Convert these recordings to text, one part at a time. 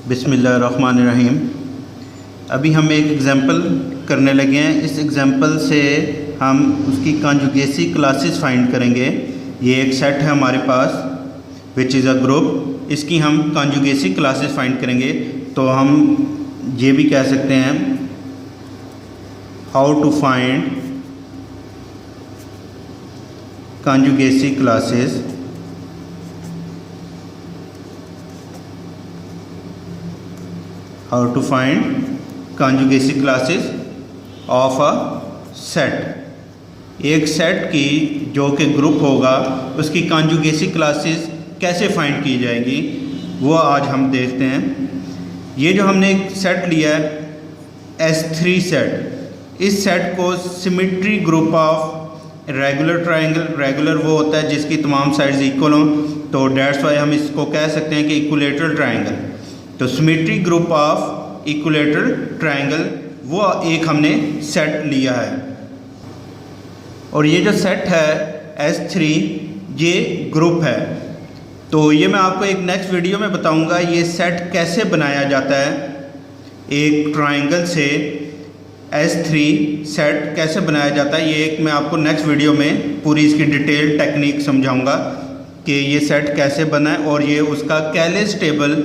बिस्मिल्लाहिर्रहमानिर्रहीम। अभी हम एक एग्ज़ाम्पल करने लगे हैं। इस एग्ज़ाम्पल से हम उसकी कॉन्जुगेसी क्लासेस फाइंड करेंगे। ये एक सेट है हमारे पास विच इज़ अ ग्रुप। इसकी हम कॉन्जुगेसी क्लासेस फाइंड करेंगे। तो हम ये भी कह सकते हैं how to find conjugacy classes how to find conjugacy classes of a set. एक सेट की जो कि ग्रुप होगा उसकी कॉन्जुगेसी क्लासेस कैसे फाइंड की जाएंगी वो आज हम देखते हैं। ये जो हमने एक सेट लिया है S3 सेट, इस सेट को symmetry group of regular triangle, regular वो होता है जिसकी तमाम साइड्स इक्वल हों, तो डेट्स वाई हम इसको कह सकते हैं कि इक्विलेटरल ट्रायंगल। तो symmetry group of equilateral triangle वो एक हमने सेट लिया है। और ये जो सेट है S3 ये ग्रुप है। तो ये मैं आपको एक नेक्स्ट वीडियो में बताऊंगा ये सेट कैसे बनाया जाता है। एक ट्रायंगल से S3 सेट कैसे बनाया जाता है, ये एक मैं आपको नेक्स्ट वीडियो में पूरी इसकी डिटेल टेक्निक समझाऊंगा कि ये सेट कैसे बना है और ये उसका कैलेस टेबल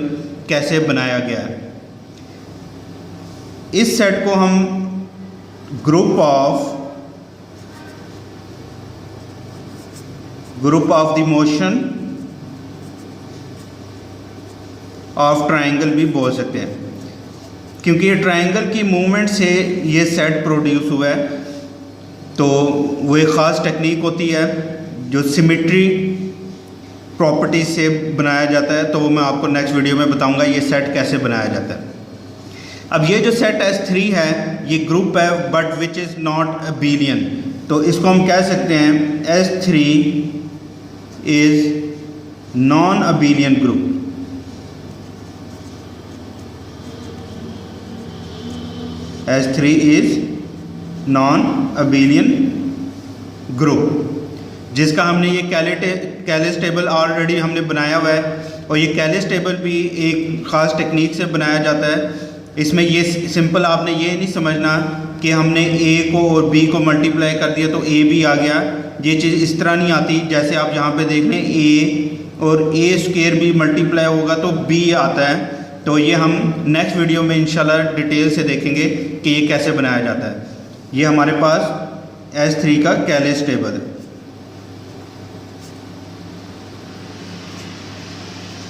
कैसे बनाया गया है। इस सेट को हम group of the motion of triangle भी बोल सकते हैं, क्योंकि ये ट्रायंगल की मूवमेंट से ये सेट प्रोड्यूस हुआ है। तो वो एक ख़ास टेक्निक होती है जो सिमेट्री प्रॉपर्टीज से बनाया जाता है। तो वो मैं आपको नेक्स्ट वीडियो में बताऊंगा ये सेट कैसे बनाया जाता है। अब ये जो सेट S3 है ये ग्रुप है but which is not abelian. तो इसको हम कह सकते हैं S3 is non abelian group. S3 is non abelian group, जिसका हमने ये कैलेस टेबल ऑलरेडी हमने बनाया हुआ है। और ये कैलेस टेबल भी एक ख़ास टेक्निक से बनाया जाता है। इसमें ये सिंपल आपने ये नहीं समझना कि हमने A को और B को मल्टीप्लाई कर दिया तो AB आ गया। ये चीज़ इस तरह नहीं आती। जैसे आप यहाँ पे देख लें A और A स्क्वायर भी मल्टीप्लाई होगा तो B आता है। तो ये हम नेक्स्ट वीडियो में इंशाल्लाह डिटेल से देखेंगे कि ये कैसे बनाया जाता है। ये हमारे पास S3 का कैलेस टेबल है।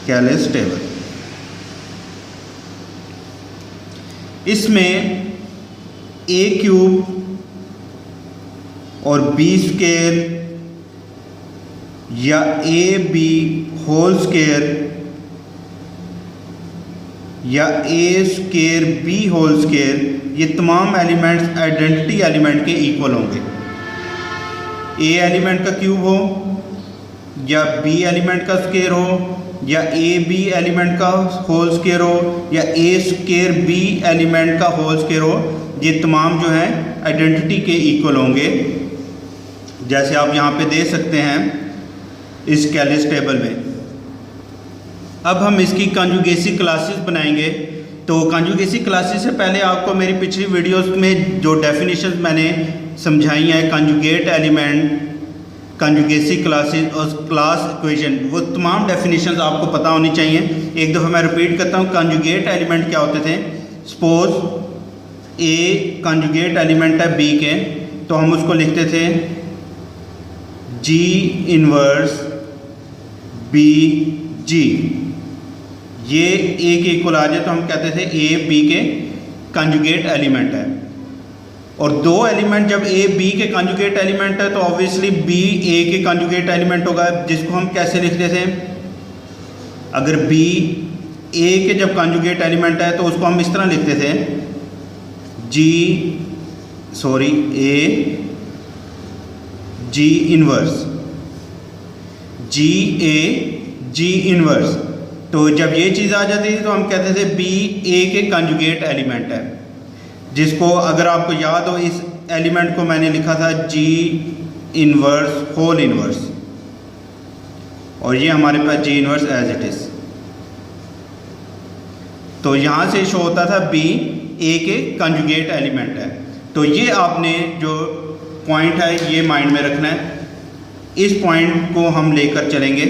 कैलेस टेबल, इसमें A क्यूब और B स्क्वायर या AB होल स्क्वायर या A square B whole square ये तमाम एलिमेंट्स आइडेंटिटी एलिमेंट के इक्वल होंगे। A एलिमेंट का क्यूब हो या B एलिमेंट का स्क्वायर हो या AB एलिमेंट का होल स्क्वायर हो या A स्क्वायर B एलिमेंट का होल स्क्वायर हो, ये तमाम जो हैं आइडेंटिटी के इक्वल होंगे, जैसे आप यहाँ पे देख सकते हैं इस कैलेस टेबल में। अब हम इसकी कॉन्जुगेसी क्लासेस बनाएंगे। तो कॉन्जुगेसी क्लासेस से पहले आपको मेरी पिछली वीडियोस में जो डेफिनेशंस मैंने समझाई हैं कॉन्जुगेट एलिमेंट, कॉन्जुगेसी क्लासेस और क्लास इक्वेशन, वो तमाम डेफिनेशंस आपको पता होनी चाहिए। एक दफ़ा मैं रिपीट करता हूँ। कॉन्जुगेट एलिमेंट क्या होते थे? सपोज A कॉन्जुगेट एलिमेंट है B के, तो हम उसको लिखते थे G इनवर्स BG। ये A के इक्वल आ जाए तो हम कहते थे A B के कॉन्जुगेट एलिमेंट है। और दो एलिमेंट जब A B के कॉन्जुगेट एलिमेंट है तो ऑब्वियसली B A के कॉन्जुगेट एलिमेंट होगा, जिसको हम कैसे लिखते थे? अगर B A के जब कॉन्जुगेट एलिमेंट है तो उसको हम इस तरह लिखते थे A G inverse G A G inverse. तो जब ये चीज़ आ जाती थी तो हम कहते थे B A के कॉन्जुगेट एलिमेंट है, जिसको अगर आपको याद हो इस एलिमेंट को मैंने लिखा था G इनवर्स होल इनवर्स, और ये हमारे पास G inverse as it is. तो यहाँ से शो होता था बी ए के कंजुगेट एलिमेंट है। तो ये आपने जो पॉइंट है ये माइंड में रखना है। इस पॉइंट को हम लेकर चलेंगे।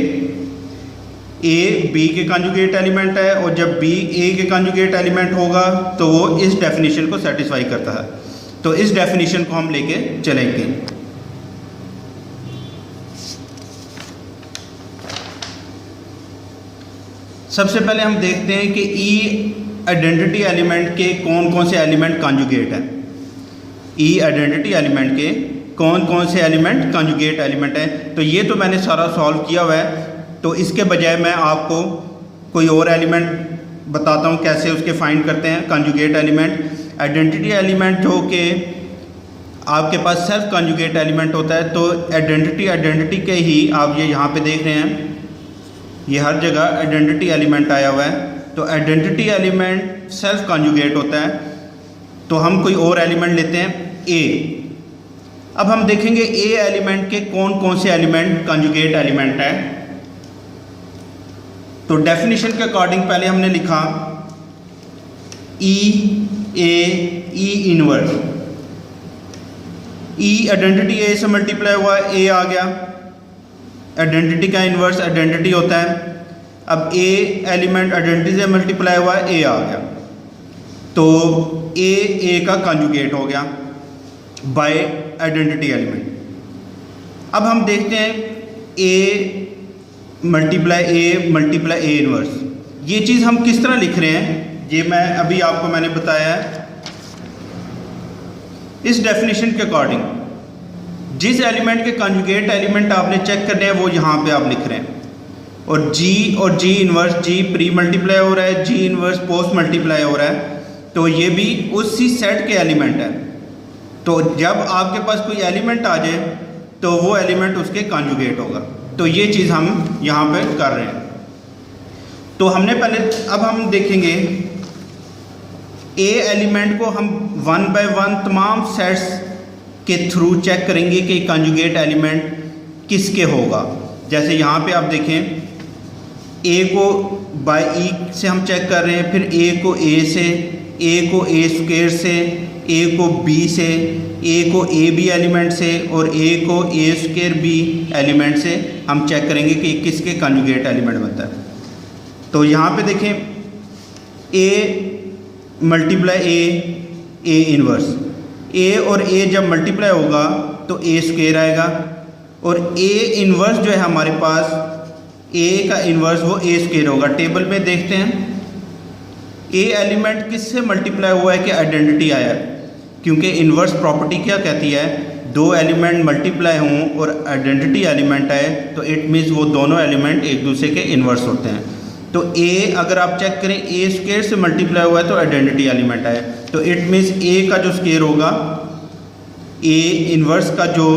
ए बी के कंजुगेट एलिमेंट है और जब बी ए के कंजुगेट एलिमेंट होगा तो वो इस डेफिनेशन को सेटिस्फाई करता है। तो इस डेफिनेशन को हम लेके चलेंगे। सबसे पहले हम देखते हैं कि ई आइडेंटिटी एलिमेंट के कौन कौन से एलिमेंट कंजुगेट हैं। ई आइडेंटिटी एलिमेंट के कौन कौन से एलिमेंट कंजुगेट एलिमेंट हैं। तो ये तो मैंने सारा सॉल्व किया हुआ है। तो इसके बजाय मैं आपको कोई और एलिमेंट बताता हूँ कैसे उसके फाइंड करते हैं कंजुगेट एलिमेंट। आइडेंटिटी एलिमेंट जो कि आपके पास सेल्फ कंजुगेट एलिमेंट होता है। तो आइडेंटिटी के ही आप ये यहाँ पे देख रहे हैं, ये हर जगह आइडेंटिटी एलिमेंट आया हुआ है। तो आइडेंटिटी एलिमेंट सेल्फ कंजुगेट होता है। तो हम कोई और एलिमेंट लेते हैं ए। अब हम देखेंगे ए एलिमेंट के कौन कौन से एलिमेंट कंजुगेट एलिमेंट है। तो डेफिनेशन के अकॉर्डिंग पहले हमने लिखा ई ए ई इनवर्स। ई आइडेंटिटी ए से मल्टीप्लाई हुआ ए आ गया। आइडेंटिटी का इन्वर्स आइडेंटिटी होता है। अब ए एलिमेंट आइडेंटिटी से मल्टीप्लाई हुआ ए आ गया। तो ए का कंजुगेट हो गया बाय आइडेंटिटी एलिमेंट। अब हम देखते हैं ए मल्टीप्लाई ए इनवर्स। ये चीज़ हम किस तरह लिख रहे हैं ये मैं मैंने बताया है। इस डेफिनेशन के अकॉर्डिंग जिस एलिमेंट के कंजुगेट एलिमेंट आपने चेक करने हैं वो यहाँ पे आप लिख रहे हैं। और जी इनवर्स, जी प्री मल्टीप्लाई हो रहा है, जी इनवर्स पोस्ट मल्टीप्लाई हो रहा है। तो ये भी उसी सेट के एलिमेंट है। तो जब आपके पास कोई एलिमेंट आ जाए तो वो एलिमेंट उसके कंजुगेट होगा। तो ये चीज़ हम यहाँ पे कर रहे हैं। तो हमने पहले अब हम देखेंगे ए एलिमेंट को हम वन बाय वन तमाम सेट्स के थ्रू चेक करेंगे कि कंजुगेट एलिमेंट किसके होगा। जैसे यहाँ पे आप देखें ए को बाय ई से हम चेक कर रहे हैं, फिर ए को ए से, ए को ए स्क्वायर से, ए को बी से, ए को ए बी एलिमेंट से और ए को ए स्क्वायर बी एलिमेंट से हम चेक करेंगे कि किसके कंजुगेट एलिमेंट बनता है। तो यहाँ पे देखें ए मल्टीप्लाई ए इनवर्स। ए और ए जब मल्टीप्लाई होगा तो ए स्क्वायर आएगा और ए इनवर्स जो है हमारे पास ए का इनवर्स वो ए स्क्वायर होगा। टेबल में देखते हैं ए एलिमेंट किससे मल्टीप्लाई हुआ है कि आइडेंटिटी आया है। क्योंकि इनवर्स प्रॉपर्टी क्या कहती है, दो एलिमेंट मल्टीप्लाई हों और आइडेंटिटी एलिमेंट आए तो इट मीन्स वो दोनों एलिमेंट एक दूसरे के इनवर्स होते हैं। तो ए अगर आप चेक करें ए स्क्वायर से मल्टीप्लाई हुआ है तो आइडेंटिटी एलिमेंट आए। तो इट मीन्स ए का जो स्क्वायर होगा, ए इनवर्स का जो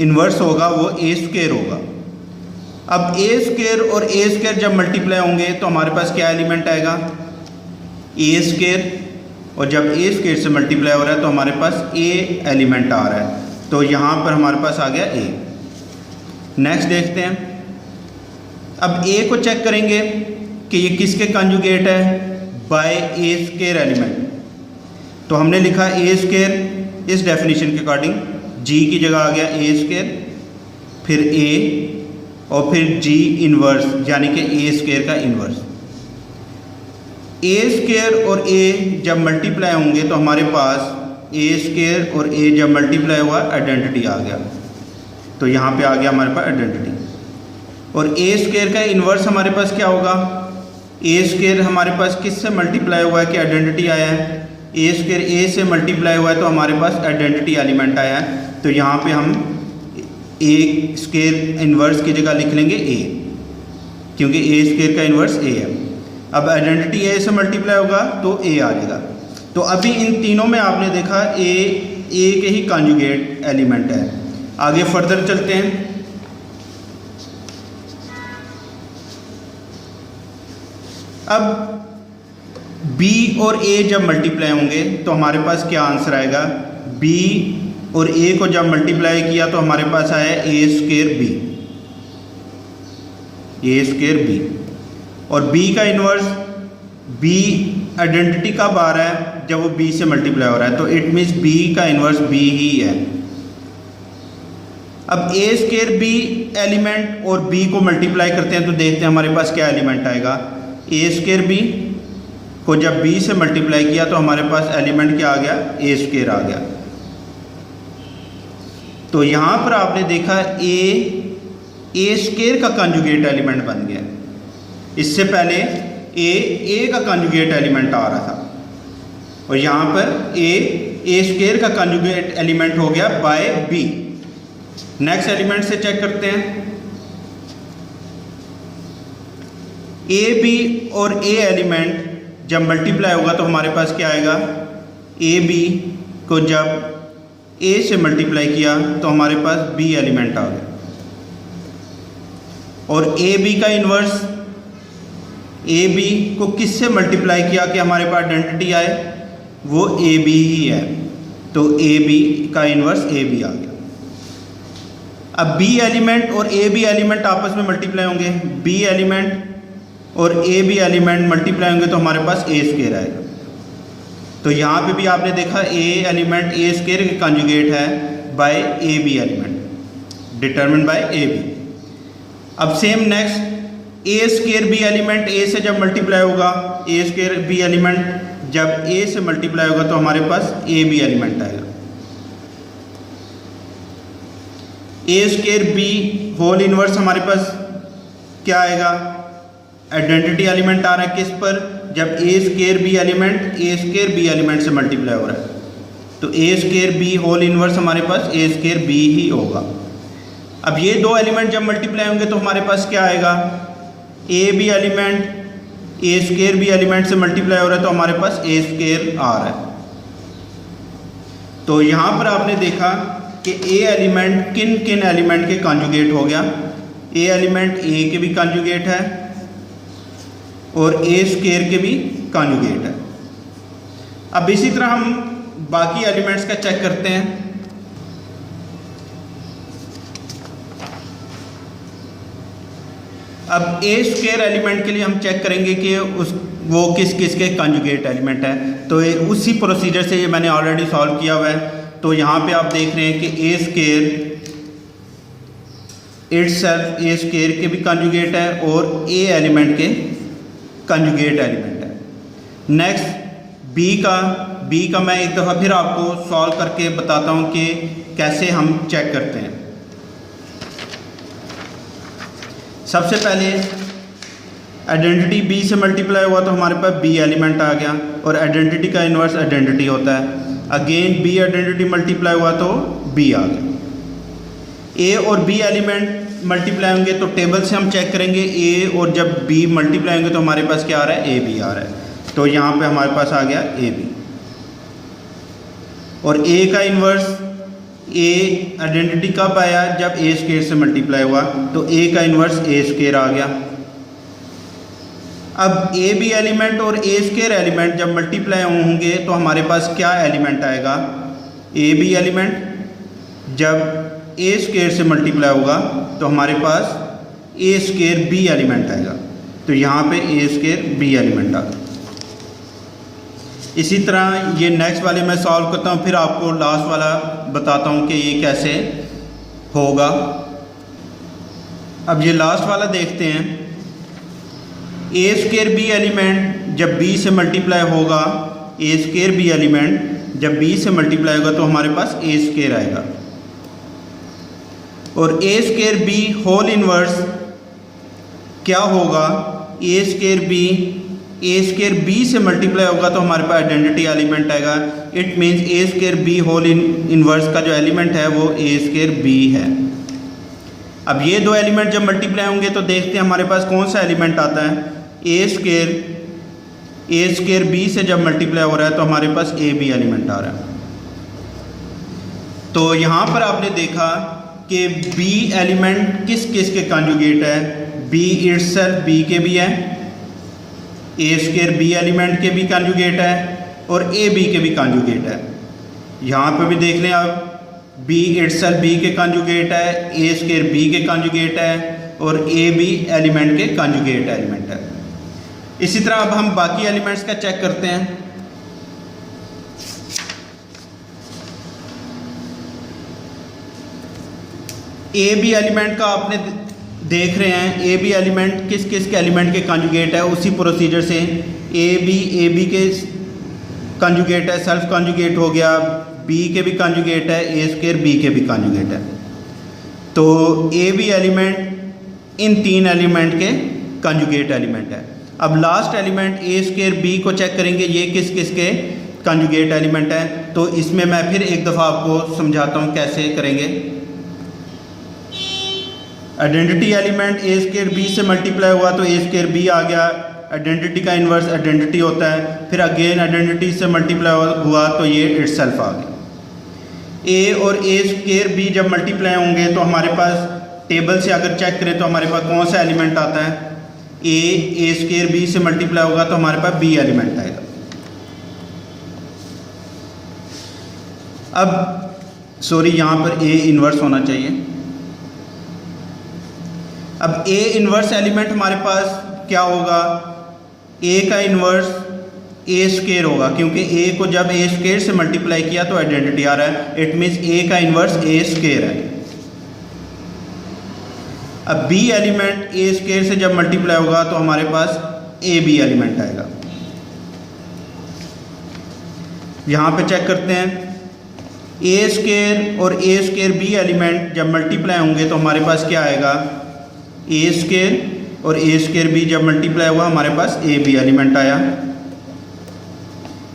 इनवर्स होगा वो ए स्क्वायर होगा। अब ए स्क्वायर और ए स्क्वायर जब मल्टीप्लाई होंगे तो हमारे पास क्या एलिमेंट आएगा, ए स्क्वायर। और जब ए स्क्वायर से मल्टीप्लाई हो रहा है तो हमारे पास ए एलिमेंट आ रहा है। तो यहाँ पर हमारे पास आ गया ए। नेक्स्ट देखते हैं, अब ए को चेक करेंगे कि ये किसके कंजुगेट है, बाय ए स्क्वायर एलिमेंट। तो हमने लिखा ए स्क्वायर, इस डेफिनेशन के अकॉर्डिंग जी की जगह आ गया ए स्क्वायर, फिर ए और फिर जी इनवर्स यानी कि ए स्क्वायर का इनवर्स। ए स्क्वायर और ए जब मल्टीप्लाई होंगे तो हमारे पास ए स्क्वायर और ए जब मल्टीप्लाई हुआ आइडेंटिटी आ गया। तो यहाँ पे आ गया हमारे पास आइडेंटिटी। और ए स्क्वायर का इन्वर्स हमारे पास क्या होगा, ए स्क्वायर हमारे पास किससे मल्टीप्लाई हुआ है कि आइडेंटिटी आया है, ए स्क्वायर ए से मल्टीप्लाई हुआ है तो हमारे पास आइडेंटिटी एलिमेंट आया है। तो यहाँ पे हम ए स्क्वायर इन्वर्स की जगह लिख लेंगे ए, क्योंकि ए स्क्वायर का इन्वर्स ए है। अब आइडेंटिटी ए से मल्टीप्लाई होगा तो ए आ जाएगा। तो अभी इन तीनों में आपने देखा ए के ही कॉन्जुगेट एलिमेंट है। आगे फर्दर चलते हैं। अब बी और ए जब मल्टीप्लाई होंगे तो हमारे पास क्या आंसर आएगा, बी और ए को जब मल्टीप्लाई किया तो हमारे पास आया ए square B, A square B. और बी का इन्वर्स बी आइडेंटिटी कब आ रहा है, जब वो बी से मल्टीप्लाई हो रहा है, तो इट मीन्स बी का इन्वर्स बी ही है। अब ए स्केयर बी एलिमेंट और बी को मल्टीप्लाई करते हैं तो देखते हैं हमारे पास क्या एलिमेंट आएगा। ए स्केयर बी को जब बी से मल्टीप्लाई किया तो हमारे पास एलिमेंट क्या आ गया, ए स्केयर आ गया। तो यहाँ पर आपने देखा ए स्केयर का कंजुगेट एलिमेंट बन गया। इससे पहले ए का कंजुगेट एलिमेंट आ रहा था और यहाँ पर ए स्केयर का कंजुगेट एलिमेंट हो गया बाय बी। नेक्स्ट एलिमेंट से चेक करते हैं। ए बी और ए एलिमेंट जब मल्टीप्लाई होगा तो हमारे पास क्या आएगा, ए बी को जब ए से मल्टीप्लाई किया तो हमारे पास बी एलिमेंट आ गया और ए बी का इन्वर्स, ए बी को किससे मल्टीप्लाई किया कि हमारे पास आइडेंटिटी आए, वो ए बी ही है, तो ए बी का इन्वर्स ए बी आ गया। अब बी एलिमेंट और ए बी एलिमेंट आपस में मल्टीप्लाई होंगे, बी एलिमेंट और ए बी एलिमेंट मल्टीप्लाई होंगे तो हमारे पास ए स्केयर आएगा। तो यहाँ पे भी आपने देखा ए एलिमेंट ए स्केयर के कंजुगेट है by A B element, determine by A B. अब same next A square B element A से जब मल्टीप्लाई होगा, ए स्केयर बी एलिमेंट जब ए से मल्टीप्लाई होगा तो हमारे पास ए बी एलिमेंट आएगा। ए स्केयर बी होल इनवर्स हमारे पास क्या आएगा, आइडेंटिटी एलिमेंट आ रहा है किस पर, जब ए स्केयर बी एलिमेंट से मल्टीप्लाई हो रहा है, तो ए स्केयर बी होल इनवर्स हमारे पास ए स्केयर बी ही होगा। अब ये दो एलिमेंट जब मल्टीप्लाई होंगे तो हमारे पास क्या आएगा, A B element A square B element से मल्टीप्लाई हो रहा है तो हमारे पास ए स्केयर आ रहा है। तो यहाँ पर आपने देखा कि ए एलिमेंट किन किन एलिमेंट के कंजुगेट हो गया। ए एलिमेंट ए के भी कंजुगेट है और ए स्केयर के भी कंजुगेट है। अब इसी तरह हम बाकी एलिमेंट्स का चेक करते हैं। अब ए स्केयर एलिमेंट के लिए हम चेक करेंगे कि वो किस किस के कंजुगेट एलिमेंट है, तो उसी प्रोसीजर से ये मैंने ऑलरेडी सॉल्व किया हुआ है। तो यहाँ पे आप देख रहे हैं कि ए स्केयर इटसेल्फ ए स्केयर के भी कंजुगेट है और ए एलिमेंट के कंजुगेट एलिमेंट है। नेक्स्ट बी का मैं एक दफ़ा फिर आपको सॉल्व करके बताता हूँ कि कैसे हम चेक करते हैं। सबसे पहले आइडेंटिटी बी से मल्टीप्लाई हुआ तो हमारे पास बी एलिमेंट आ गया और आइडेंटिटी का इन्वर्स आइडेंटिटी होता है। अगेन बी आइडेंटिटी मल्टीप्लाई हुआ तो बी आ गया। ए और बी एलिमेंट मल्टीप्लाई होंगे तो टेबल से हम चेक करेंगे ए और जब बी मल्टीप्लाई होंगे तो हमारे पास क्या आ रहा है, ए बी आ रहा है। तो यहाँ पे हमारे पास आ गया ए बी और ए का इन्वर्स ए आइडेंटिटी कब आया, जब ए स्केयर से मल्टीप्लाई हुआ तो ए का इन्वर्स ए स्केयर आ गया। अब ए बी एलिमेंट और ए स्केयर एलिमेंट जब मल्टीप्लाई होंगे तो हमारे पास क्या एलिमेंट आएगा, ए बी एलिमेंट जब ए स्केयर से मल्टीप्लाई होगा तो हमारे पास ए स्केयर बी एलिमेंट आएगा। तो यहाँ पे ए स्केयर बी एलिमेंट आ गया। इसी तरह ये नेक्स्ट वाले मैं सॉल्व करता हूँ, फिर आपको लास्ट वाला बताता हूँ कि ये कैसे होगा। अब ये लास्ट वाला देखते हैं। ए स्केयर बी एलिमेंट जब बी से मल्टीप्लाई होगा, ए स्केयर बी एलिमेंट जब बी से मल्टीप्लाई होगा तो हमारे पास ए स्केयर आएगा और A square B whole inverse क्या होगा, ए स्केयर बी से मल्टीप्लाई होगा तो हमारे पास आइडेंटिटी एलिमेंट आएगा। It means A square B whole inverse का जो एलिमेंट है वो ए स्केयर बी है। अब ये दो एलिमेंट जब मल्टीप्लाई होंगे तो देखते हैं हमारे पास कौन सा एलिमेंट आता है। ए स्केयर बी से जब मल्टीप्लाई हो रहा है तो हमारे पास ए बी एलिमेंट आ रहा है। तो यहाँ पर आपने देखा कि बी एलिमेंट किस किस के कंजुगेट है, बी इटसेल्फ बी के भी है, ए स्केयर बी एलिमेंट के भी कंजुगेट है और ए बी के भी कंजुगेट है। यहाँ पे भी देख लें आप, बी इटसेल्फ बी के कंजुगेट है, ए स्केयर बी के कंजुगेट है और ए बी एलिमेंट के कंजुगेट एलिमेंट है। इसी तरह अब हम बाकी एलिमेंट्स का चेक करते हैं। ए बी एलिमेंट का आपने देख रहे हैं, ए बी एलिमेंट किस किस के एलिमेंट के कॉन्जुगेट है। उसी प्रोसीजर से ए बी के कॉन्जुगेट है, सेल्फ कॉन्जुगेट हो गया, बी के भी कॉन्जुगेट है, ए स्क्वायर बी के भी कॉन्जुगेट है। तो ए बी एलिमेंट इन तीन एलिमेंट के कॉन्जुगेट एलिमेंट है। अब last element A square B को चेक करेंगे, ये किस किस के कॉन्जुगेट एलिमेंट है। तो इसमें मैं फिर एक दफ़ा आपको समझाता हूँ कैसे करेंगे। Identity element A square B से मल्टीप्लाई हुआ तो ए स्क्वायर बी आ गया, आइडेंटिटी का इन्वर्स आइडेंटिटी होता है। फिर अगेन आइडेंटिटी से मल्टीप्लाई हुआ तो ये इटसेल्फ आ गया। ए और ए स्क्वायर बी जब मल्टीप्लाई होंगे तो हमारे पास टेबल से अगर चेक करें तो हमारे पास कौन सा एलिमेंट आता है, ए स्क्वायर बी से मल्टीप्लाई होगा तो हमारे पास बी एलिमेंट आएगा। अब सॉरी, यहाँ पर ए इन्वर्स होना चाहिए। अब ए इन्वर्स एलिमेंट हमारे पास क्या होगा, ए का इन्वर्स ए स्क्वायर होगा, क्योंकि ए को जब ए स्क्वायर से मल्टीप्लाई किया तो आइडेंटिटी आ रहा है, इट मीन्स ए का इन्वर्स ए स्क्वायर है। अब बी एलिमेंट ए स्क्वायर से जब मल्टीप्लाई होगा तो हमारे पास ए बी एलिमेंट आएगा। यहाँ पे चेक करते हैं, ए स्क्वायर और ए स्क्वायर बी एलिमेंट जब मल्टीप्लाई होंगे तो हमारे पास क्या आएगा, ए स्क्वायर और ए स्क्वायर बी जब मल्टीप्लाई हुआ हमारे पास ए बी एलिमेंट आया।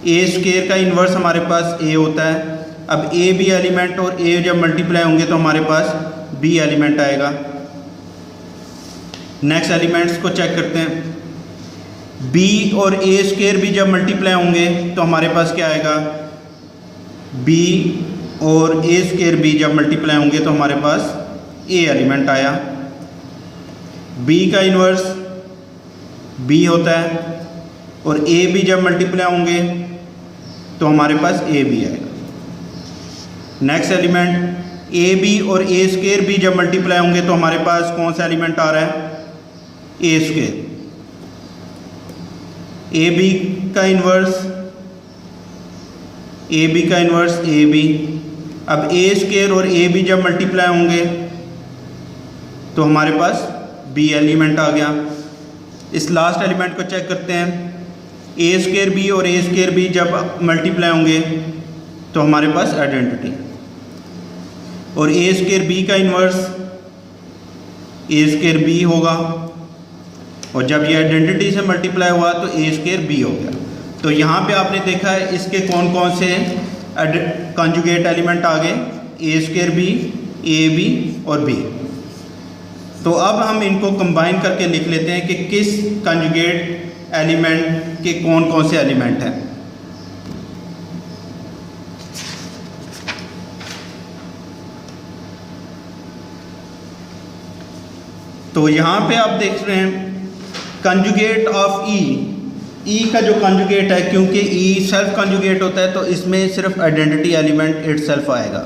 ए स्क्वायर का इन्वर्स हमारे पास ए होता है। अब ए बी एलिमेंट और ए जब मल्टीप्लाई होंगे तो हमारे पास बी एलिमेंट आएगा। नेक्स्ट एलिमेंट्स को चेक करते हैं, बी और ए स्क्वायर भी जब मल्टीप्लाई होंगे तो हमारे पास क्या आएगा, बी और ए स्क्वायर बी जब मल्टीप्लाई होंगे तो हमारे पास ए एलिमेंट आया। बी का इन्वर्स बी होता है और ए बी जब मल्टीप्लाई होंगे तो हमारे पास ए बी आएगा। नेक्स्ट एलिमेंट, ए बी और ए स्क्वायर बी जब मल्टीप्लाई होंगे तो हमारे पास कौन सा एलिमेंट आ रहा है, ए स्क्वायर। ए बी का इन्वर्स ए बी। अब ए स्क्वायर और ए बी जब मल्टीप्लाई होंगे तो हमारे पास बी एलिमेंट आ गया। इस लास्ट एलिमेंट को चेक करते हैं, ए स्क्वायर बी और ए स्क्वायर बी जब मल्टीप्लाई होंगे तो हमारे पास आइडेंटिटी, और ए स्क्वायर बी का इन्वर्स ए स्क्वायर बी होगा, और जब ये आइडेंटिटी से मल्टीप्लाई हुआ तो ए स्क्वायर बी हो गया। तो यहाँ पे आपने देखा है इसके कौन कौन से कॉन्जुगेट एलिमेंट आ गए, ए स्क्वायर बी, ए बी और बी। तो अब हम इनको कंबाइन करके लिख लेते हैं कि किस कॉन्जुगेट एलिमेंट के कौन कौन से एलिमेंट हैं। तो यहाँ पे आप देख रहे हैं कॉन्जुगेट ऑफ ई का जो कॉन्जुगेट है, क्योंकि ई सेल्फ कॉन्जुगेट होता है तो इसमें सिर्फ आइडेंटिटी एलिमेंट इटसेल्फ आएगा।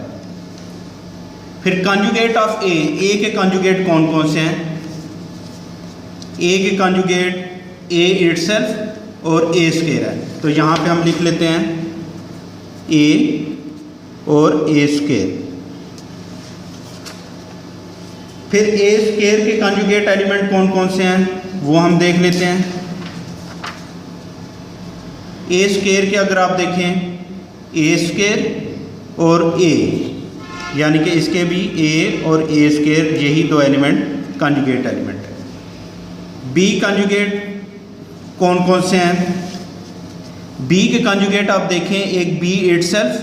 फिर कॉन्जुगेट ऑफ ए के कॉन्जुगेट कौन कौन से हैं, ए के कॉन्जुगेट ए इटसेल्फ और ए स्क्वायर है। तो यहाँ पे हम लिख लेते हैं ए और ए स्क्वायर। फिर ए स्क्वायर के कॉन्जुगेट एलिमेंट कौन कौन से हैं वो हम देख लेते हैं। ए स्क्वायर के अगर आप देखें, ए स्क्वायर और ए, यानी कि इसके भी ए और ए स्क्वायर यही दो एलिमेंट कॉन्जुगेट एलिमेंट है। बी कॉन्जुगेट कौन कौन से हैं, बी के कॉन्जुगेट आप देखें, एक बी इटसेल्फ,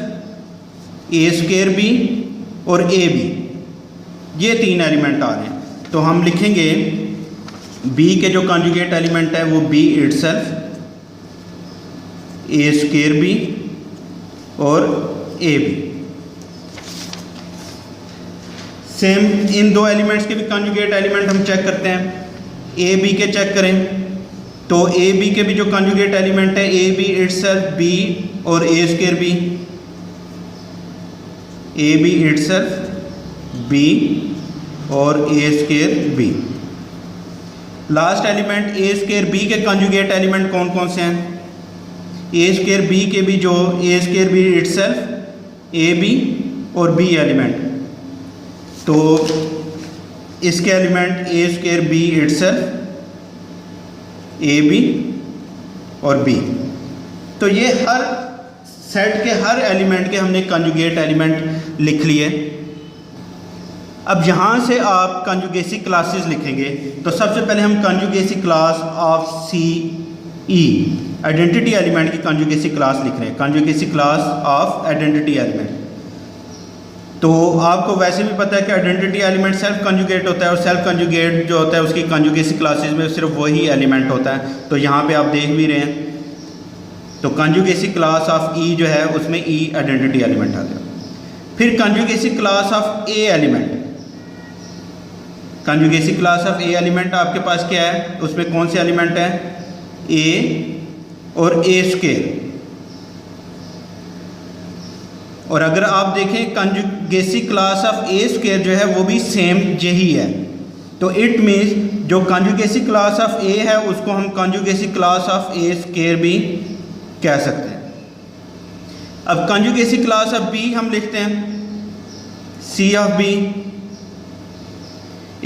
ए स्क्वायर बी और ए बी, ये तीन एलिमेंट आ रहे हैं। तो हम लिखेंगे बी के जो कॉन्जुगेट एलिमेंट है वो बी इटसेल्फ, ए स्क्वायर बी और ए बी। सेम इन दो एलिमेंट्स के भी कॉन्जुगेट एलिमेंट हम चेक करते हैं। ए बी के चेक करें तो ए बी के भी जो कॉन्जुगेट एलिमेंट है, ए बी इटसेल्फ, बी और A square B, A B itself, B और A square B. Last element A square B के कंजुगेट एलिमेंट कौन कौन से हैं? ए स्क्वायर बी के भी जो A square B itself A B और बी एलिमेंट, तो इसके element A square B itself A B और बी। तो ये हर सेट के हर एलिमेंट के हमने कंजुगेट एलिमेंट लिख लिए। अब यहाँ से आप कंजुगेसी क्लासेस लिखेंगे, तो सबसे पहले हम conjugacy class of C E identity element की कंजुगेसी क्लास लिख रहे हैं, conjugacy class of identity element. तो आपको वैसे भी पता है कि आइडेंटिटी एलिमेंट सेल्फ कंजुगेट होता है, और सेल्फ कंजुगेट जो होता है उसकी कंजुगेसी क्लासेस में सिर्फ वही एलिमेंट होता है। तो यहाँ पे आप देख भी रहे हैं, तो कंजुगेसी क्लास ऑफ ई जो है उसमें ई आइडेंटिटी एलिमेंट आ गया। फिर conjugacy class of A element, conjugacy class of A element आपके पास क्या है, उसमें कौन से एलिमेंट हैं? ए और ए स्क्वायर। और अगर आप देखें कंजुगेसी क्लास ऑफ ए स्क्वायर जो है वो भी सेम यही है। तो इट मीन्स जो कंजुगेसी क्लास ऑफ ए है उसको हम conjugacy class of A square भी कह सकते हैं। अब कंजुगेसी क्लास ऑफ बी हम लिखते हैं, सी ऑफ बी।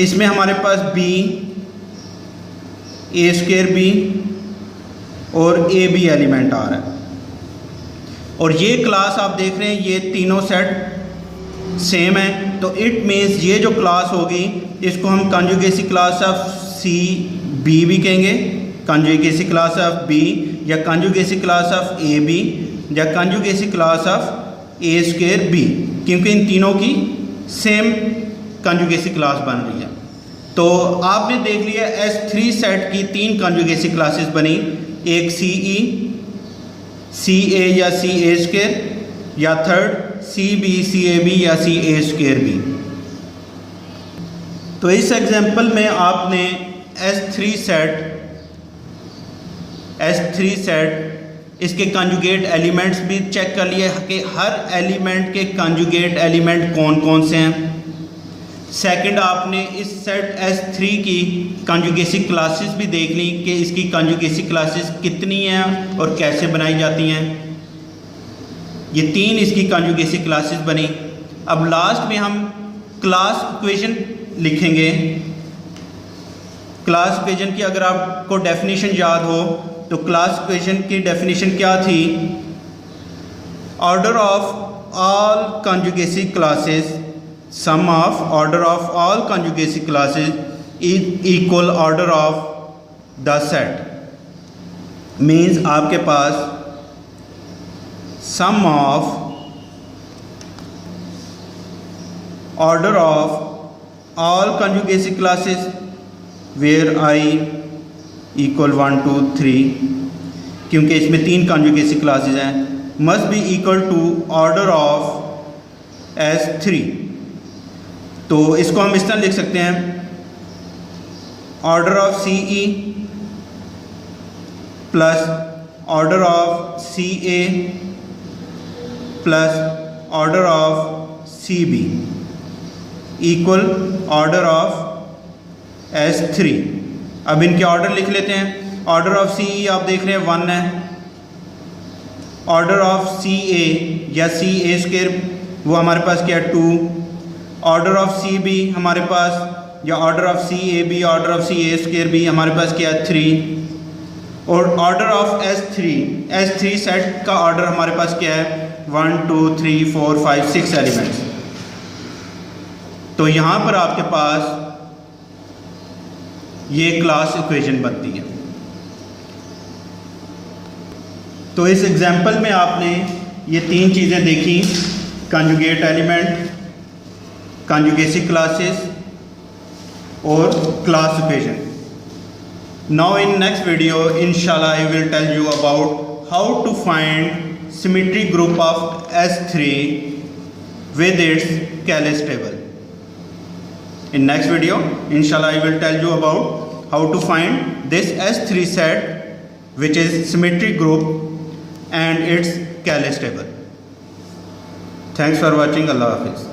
इसमें हमारे पास बी, ए स्क्वायर बी और ए बी एलिमेंट आ रहा है। और ये क्लास आप देख रहे हैं ये तीनों सेट सेम है, तो इट मीन्स ये जो क्लास होगी इसको हम conjugacy class of C B भी कहेंगे, कंजुगेसी क्लास ऑफ बी, या conjugacy class of A B, या conjugacy class of A square B, क्योंकि इन तीनों की सेम कंजुगेसी क्लास बन रही है। तो आपने देख लिया S3 सेट की 3 कंजुगेसी क्लासेस बनी, एक सी ई, सी ए या सी ए स्क्वायर, या third C B C A B या सी ए स्क्वायर बी। तो इस एग्जाम्पल में आपने S3 सेट इसके कंजुगेट एलिमेंट्स भी चेक कर लिए कि हर एलिमेंट के कंजुगेट एलिमेंट कौन कौन से हैं। सेकंड, आपने इस सेट S3 की कंजुगेसी क्लासेस भी देख ली कि इसकी कंजुगेसी क्लासेस कितनी हैं और कैसे बनाई जाती हैं। ये 3 इसकी कंजुगेसी क्लासेस बनी। अब लास्ट में हम क्लास इक्वेशन लिखेंगे। क्लास इक्वेशन की अगर आपको डेफिनेशन याद हो तो क्लास इक्वेशन की डेफिनेशन क्या थी? Order of all conjugacy classes, sum of order of all conjugacy classes is equal order of the set. Means आपके पास sum of order of all conjugacy classes where I equal 1 2 3, क्योंकि इसमें 3 conjugacy classes हैं, must be equal to order of S3। तो इसको हम इस तरह लिख सकते हैं, order of C E plus order of C A plus order of C B equal order of S3। अब इनके ऑर्डर लिख लेते हैं। ऑर्डर ऑफ सी ई आप देख रहे हैं 1 है, ऑर्डर ऑफ सी ए या सी ए स्क्वायर वो हमारे पास क्या है 2, ऑर्डर ऑफ सी बी हमारे पास, या order of C A B, order of C A square B हमारे पास क्या है 3, और ऑर्डर ऑफ S3 सेट का ऑर्डर हमारे पास क्या है 1 2 3 4 5 6 एलिमेंट्स। तो यहाँ पर आपके पास ये क्लास इक्वेशन बनती है। तो इस एग्जाम्पल में आपने ये 3 चीज़ें देखी, कंजुगेट एलिमेंट, कंजुगेसी क्लासेस और class equation. Now in next video inshallah I will tell you about how to find symmetry group of S3 with its Calais table. In next video inshallah I will tell you about how to find this S3 set which is symmetry group and its Calais table. Thanks for watching. Allah Hafiz.